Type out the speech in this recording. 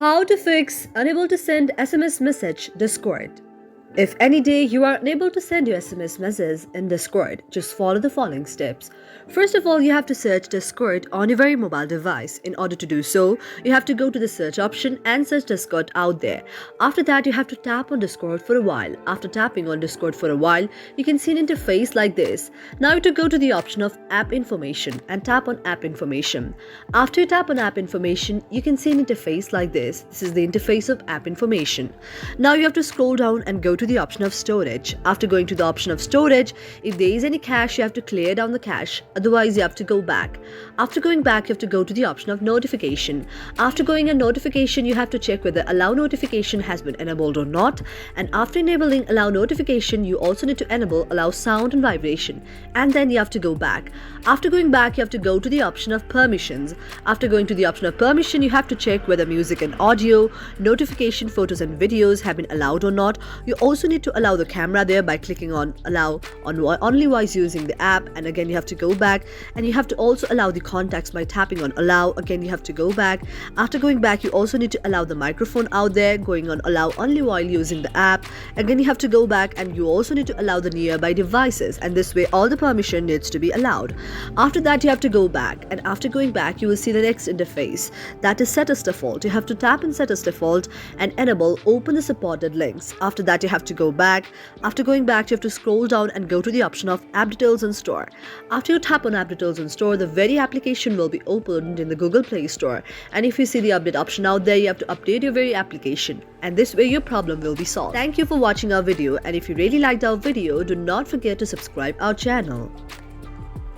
How to fix unable to send SMS message Discord. If any day you are unable to send your SMS message in Discord, just follow the following steps. First of all, you have to search Discord on your very mobile device. In order to do so, you have to go to the search option and search Discord out there. After that, you have to tap on Discord for a while. After tapping on Discord for a while, you can see an interface like this. Now you have to go to the option of app information and tap on app information. After you tap on app information, you can see an interface like this. This is the interface of app information. Now you have to scroll down and go to the option of storage. After going to the option of storage, if there is any cache, you have to clear down the cache. Otherwise, you have to go back. After going back, you have to go to the option of notification. After going on notification, you have to check whether allow notification has been enabled or not. And after enabling allow notification, you also need to enable allow sound and vibration. And then you have to go back. After going back, you have to go to the option of permissions. After going to the option of permission, you have to check whether music and audio, notification, photos and videos have been allowed or not. You also need to allow the camera there by clicking on allow on only while using the app, and again you have to go back, and you have to also allow the contacts by tapping on allow. Again, you have to go back. After going back, you also need to allow the microphone out there, going on allow only while using the app. Again, you have to go back, and you also need to allow the nearby devices, and this way all the permission needs to be allowed. After that, you have to go back, and after going back, you will see the next interface, that is set as default. You have to tap in set as default and enable open the supported links. After that, you have to go back. After going back, you have to scroll down and go to the option of app details and store. After you tap on app details and store, the very application will be opened in the Google Play Store, and if you see the update option out there, you have to update your very application, and this way your problem will be solved. Thank you for watching our video, and if you really liked our video, do not forget to subscribe our channel.